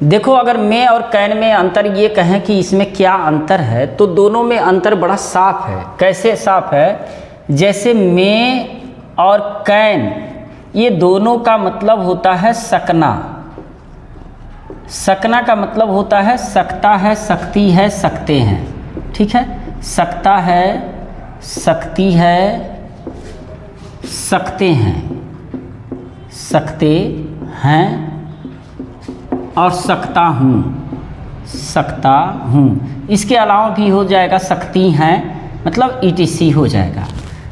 देखो, अगर मे और कैन में अंतर ये कहें कि इसमें क्या अंतर है, तो दोनों में अंतर बड़ा साफ है। कैसे साफ है? जैसे मे और कैन, ये दोनों का मतलब होता है सकना। सकना का मतलब होता है सकता है, सकती है, सकते हैं। ठीक है, सकता है, सकती है, सकते हैं, सकते हैं और सकता हूँ, सकता हूँ। इसके अलावा भी हो जाएगा सकती हैं, मतलब ETC हो जाएगा।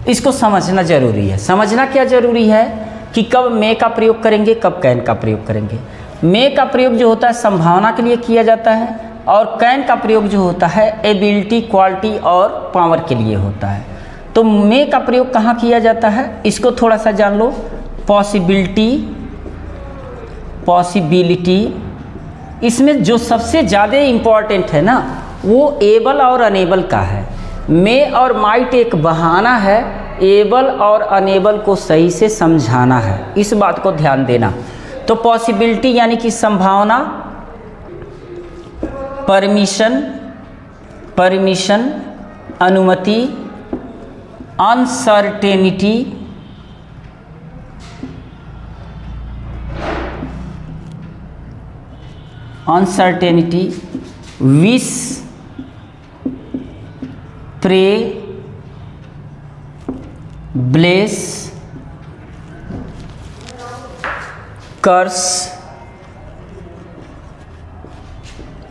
इसको समझना ज़रूरी है। समझना क्या ज़रूरी है कि कब मे का प्रयोग करेंगे, कब कैन का प्रयोग करेंगे। मे का प्रयोग जो होता है संभावना के लिए किया जाता है, और कैन का प्रयोग जो होता है एबिलिटी, क्वालिटी और पावर के लिए होता है। तो मे का प्रयोग कहाँ किया जाता है, इसको थोड़ा सा जान लो। पॉसिबिलिटी, पॉसिबिलिटी, इसमें जो सबसे ज़्यादा इम्पॉर्टेंट है ना, वो एबल और अनेबल का है। मे और माइट एक बहाना है, एबल और अनेबल को सही से समझाना है। इस बात को ध्यान देना। तो पॉसिबिलिटी यानी कि संभावना, परमिशन, परमिशन, अनुमति, uncertainty, uncertainty, wish, pray, bless, curse,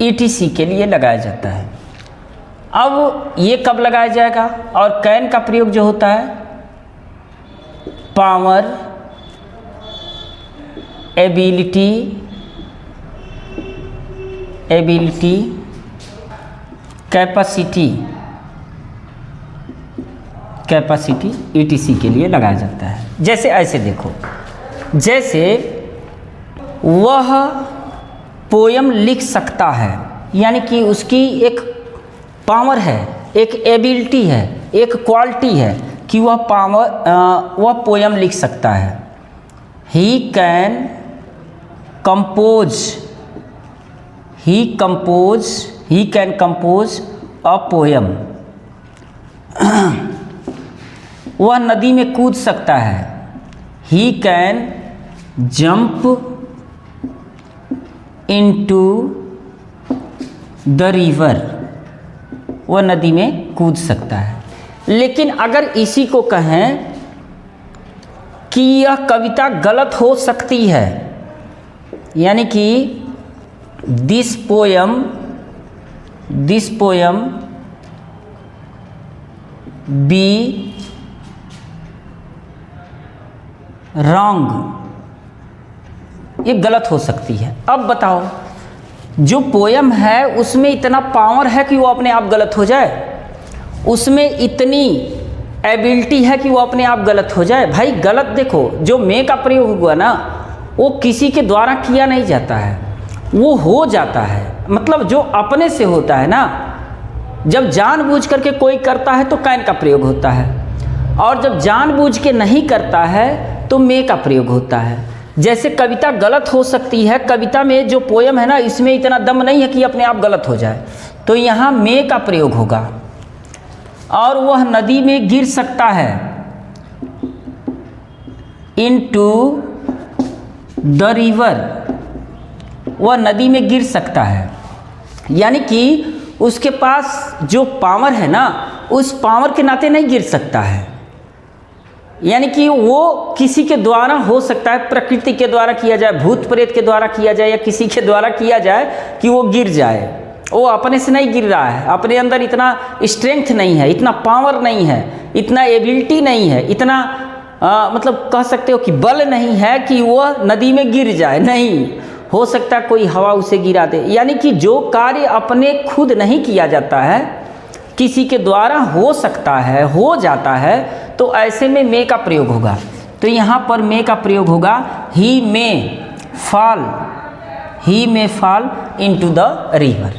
ETC के लिए लगाया जाता है। अब ये कब लगाया जाएगा? और कैन का प्रयोग जो होता है power, ability, ability, capacity, capacity, ETC के लिए लगाया जाता है। जैसे ऐसे देखो, जैसे वह पोयम लिख सकता है, यानी कि उसकी एक पावर है, एक एबिलिटी है, एक क्वालिटी है कि वह पोयम लिख सकता है। He can compose, he can compose a poem. वह नदी में कूद सकता है। He can jump into the river. वह नदी में कूद सकता है। लेकिन अगर इसी को कहें कि यह कविता गलत हो सकती है, यानी कि दिस पोयम बी रॉन्ग, ये गलत हो सकती है। अब बताओ, जो पोयम है उसमें इतना पावर है कि वो अपने आप गलत हो जाए, उसमें इतनी एबिलिटी है कि वो अपने आप गलत हो जाए? भाई गलत, देखो जो मे का प्रयोग हुआ ना, वो किसी के द्वारा किया नहीं जाता है, वो हो जाता है। मतलब जो अपने से होता है ना, जब जानबूझ करके कोई करता है तो कैन का प्रयोग होता है, और जब जानबूझ के नहीं करता है तो मे का प्रयोग होता है। जैसे कविता गलत हो सकती है, कविता में जो पोयम है ना, इसमें इतना दम नहीं है कि अपने आप गलत हो जाए, तो यहाँ मे का प्रयोग होगा। और वह नदी में गिर सकता है, इनटू द रिवर, वह नदी में गिर सकता है। यानी कि उसके पास जो पावर है ना, उस पावर के नाते नहीं गिर सकता है। यानी कि वो किसी के द्वारा हो सकता है, प्रकृति के द्वारा किया जाए, भूत प्रेत के द्वारा किया जाए, या किसी के द्वारा किया जाए कि वो गिर जाए। वो अपने से नहीं गिर रहा है, अपने अंदर इतना स्ट्रेंथ नहीं है, इतना पावर नहीं है, इतना एबिलिटी नहीं है, इतना मतलब कह सकते हो कि बल नहीं है कि वह नदी में गिर जाए। नहीं हो सकता कोई हवा उसे गिरा दे। यानी कि जो कार्य अपने खुद नहीं किया जाता है, किसी के द्वारा हो सकता है, हो जाता है, तो ऐसे में मे का प्रयोग होगा। तो यहाँ पर मे का प्रयोग होगा ही मे फॉल इनटू द रिवर।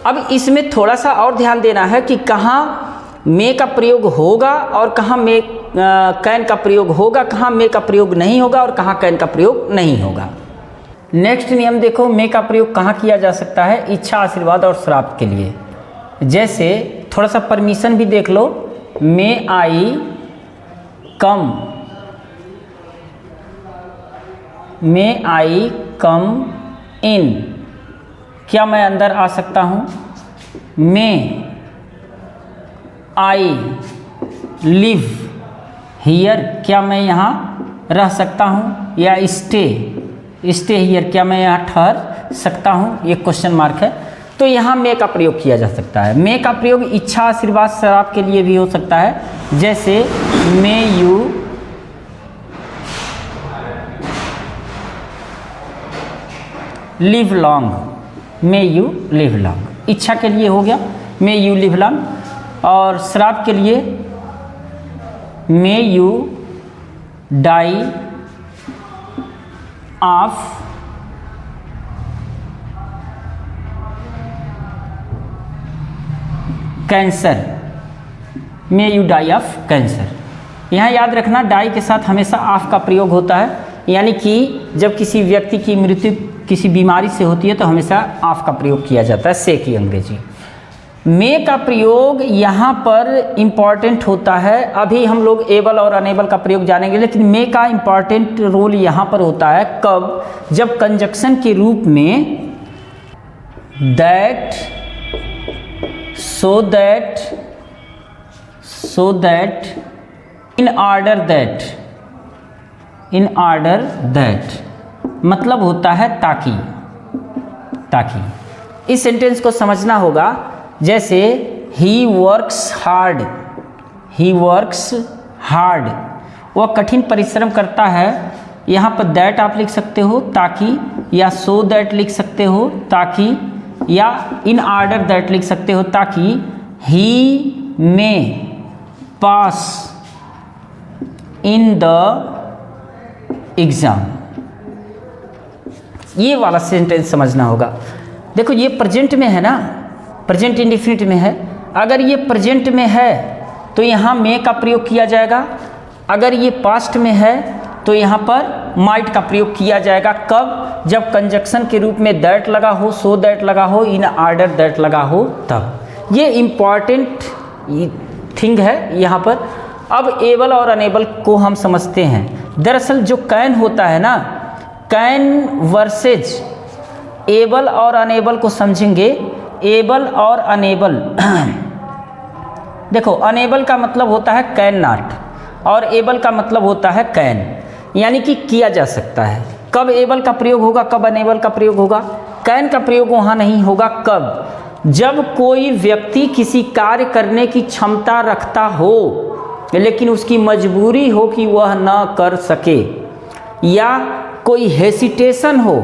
अब इसमें थोड़ा सा और ध्यान देना है कि कहाँ मे का प्रयोग होगा और कहाँ मे कैन का प्रयोग होगा, कहाँ मे का प्रयोग नहीं होगा और कहाँ कैन का प्रयोग नहीं होगा। नेक्स्ट नियम देखो, मे का प्रयोग कहाँ किया जा सकता है? इच्छा, आशीर्वाद और श्राप के लिए। जैसे थोड़ा सा परमिशन भी देख लो, मे आई कम, मे आई कम इन, क्या मैं अंदर आ सकता हूँ? मे आई लिव हियर, क्या मैं यहाँ रह सकता हूँ? या स्टे हियर, क्या मैं यहाँ ठहर सकता हूँ? ये क्वेश्चन मार्क है। तो यहाँ मे का प्रयोग किया जा सकता है। मे का प्रयोग इच्छा, आशीर्वाद, श्राप के लिए भी हो सकता है। जैसे may you live long, may you live long, इच्छा के लिए हो गया मे यू लिव लॉन्ग। और श्राप के लिए may you die of cancer, may you die of cancer. यहाँ याद रखना, डाई के साथ हमेशा ऑफ का प्रयोग होता है, यानी कि जब किसी व्यक्ति की मृत्यु किसी बीमारी से होती है तो हमेशा ऑफ का प्रयोग किया जाता है, से की अंग्रेजी। मे का प्रयोग यहाँ पर इम्पॉर्टेंट होता है। अभी हम लोग एबल और अनेबल का प्रयोग जानेंगे, लेकिन मे का इम्पॉर्टेंट रोल यहाँ पर होता है कब? जब कंजक्शन के रूप में that, so that, in order that, मतलब होता है ताकि। इस सेंटेंस को समझना होगा। जैसे ही वर्क्स हार्ड, वह कठिन परिश्रम करता है। यहाँ पर दैट आप लिख सकते हो ताकि, या सो दैट लिख सकते हो ताकि, या इन ऑर्डर दैट लिख सकते हो ताकि ही में पास इन द एग्जाम। ये वाला सेंटेंस समझना होगा। देखो ये प्रेजेंट में है ना, प्रेजेंट इंडेफिनिट में है। अगर ये प्रेजेंट में है तो यहाँ मे का प्रयोग किया जाएगा। अगर ये पास्ट में है तो यहाँ पर माइट का प्रयोग किया जाएगा। कब? जब कंजक्शन के रूप में दैट लगा हो, सो दैट लगा हो, इन ऑर्डर दैट लगा हो, तब। ये इम्पॉर्टेंट थिंग है यहाँ पर। अब एबल और अनेबल को हम समझते हैं। दरअसल जो कैन होता है ना, कैन वर्सेज एबल और अनेबल को समझेंगे। एबल और अनेबल देखो, अनेबल का मतलब होता है कैन नॉट, और एबल का मतलब होता है कैन, यानी कि किया जा सकता है। कब एबल का प्रयोग होगा, कब अनेबल का प्रयोग होगा? कैन का प्रयोग वहाँ नहीं होगा। कब? जब कोई व्यक्ति किसी कार्य करने की क्षमता रखता हो लेकिन उसकी मजबूरी हो कि वह न कर सके, या कोई हेसिटेशन हो,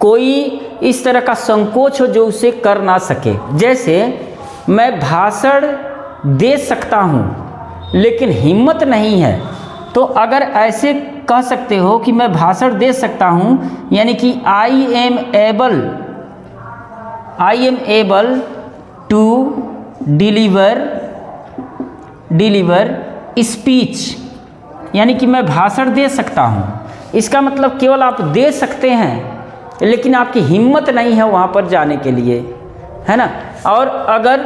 कोई इस तरह का संकोच हो जो उसे कर ना सके। जैसे मैं भाषण दे सकता हूँ लेकिन हिम्मत नहीं है, तो अगर ऐसे कह सकते हो कि मैं भाषण दे सकता हूँ, यानी कि I am able to deliver speech, यानी कि मैं भाषण दे सकता हूँ। इसका मतलब केवल आप दे सकते हैं लेकिन आपकी हिम्मत नहीं है वहाँ पर जाने के लिए, है ना। और अगर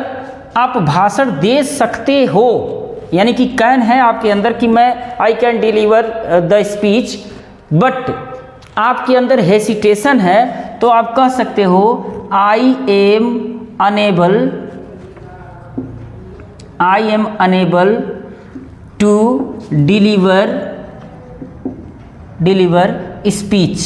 आप भाषण दे सकते हो, यानी कि कैन है आपके अंदर कि मैं I can deliver the speech, but आपके अंदर हेसिटेशन है, तो आप कह सकते हो I am unable to deliver speech,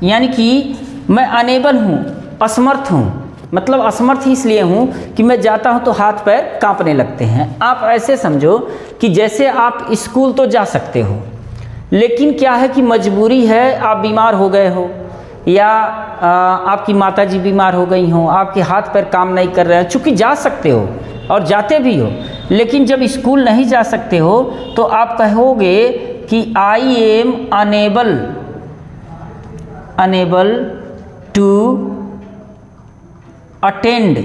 यानी कि मैं अनेबल हूँ, असमर्थ हूँ। मतलब असमर्थ इसलिए हूँ कि मैं जाता हूँ तो हाथ पैर कांपने लगते हैं। आप ऐसे समझो कि जैसे आप स्कूल तो जा सकते हो, लेकिन क्या है कि मजबूरी है, आप बीमार हो गए हो, या आपकी माताजी बीमार हो गई हो, आपके हाथ पैर काम नहीं कर रहे हैं। चूँकि जा सकते हो और जाते भी हो, लेकिन जब स्कूल नहीं जा सकते हो तो आप कहोगे कि I am unable to attend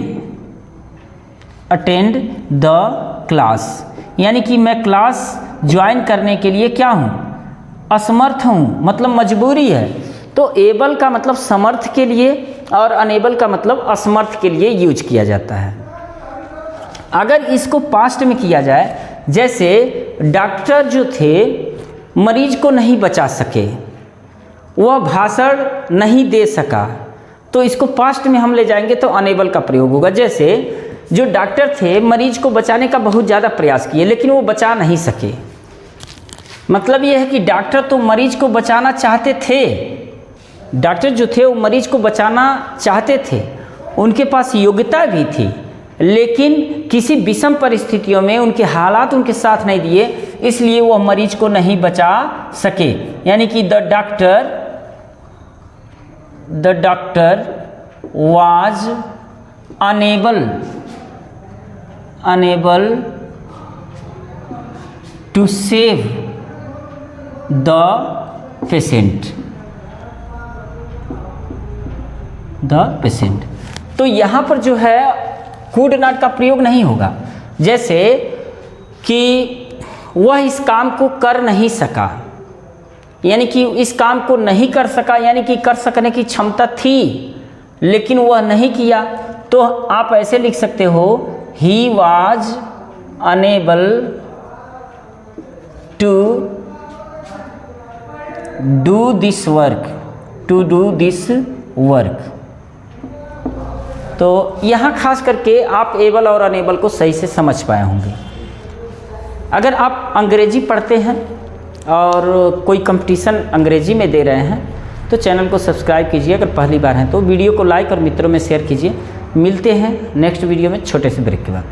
the class, यानी कि मैं क्लास ज्वाइन करने के लिए क्या हूँ, असमर्थ हूँ, मतलब मजबूरी है। तो एबल का मतलब समर्थ के लिए और अनेबल का मतलब असमर्थ के लिए यूज किया जाता है। अगर इसको पास्ट में किया जाए, जैसे डॉक्टर जो थे मरीज को नहीं बचा सके, वह भाषण नहीं दे सका, तो इसको पास्ट में हम ले जाएंगे तो अनेबल का प्रयोग होगा। जैसे जो डॉक्टर थे मरीज को बचाने का बहुत ज़्यादा प्रयास किए लेकिन वो बचा नहीं सके, मतलब ये है कि डॉक्टर तो मरीज को बचाना चाहते थे, डॉक्टर जो थे वो मरीज को बचाना चाहते थे, उनके पास योग्यता भी थी, लेकिन किसी विषम परिस्थितियों में उनके हालात उनके साथ नहीं दिए, इसलिए वो मरीज को नहीं बचा सके। यानी कि the doctor was unable to save the patient. तो यहाँ पर जो है कुड नॉट का प्रयोग नहीं होगा। जैसे कि वह इस काम को कर नहीं सका, यानी कि इस काम को नहीं कर सका, यानी कि कर सकने की क्षमता थी लेकिन वह नहीं किया, तो आप ऐसे लिख सकते हो he was unable to do this work. तो यहाँ खास करके आप एबल और अनेबल को सही से समझ पाए होंगे। अगर आप अंग्रेजी पढ़ते हैं और कोई कंपटीशन अंग्रेजी में दे रहे हैं तो चैनल को सब्सक्राइब कीजिए, अगर पहली बार हैं तो वीडियो को लाइक और मित्रों में शेयर कीजिए। मिलते हैं नेक्स्ट वीडियो में छोटे से ब्रेक के बाद।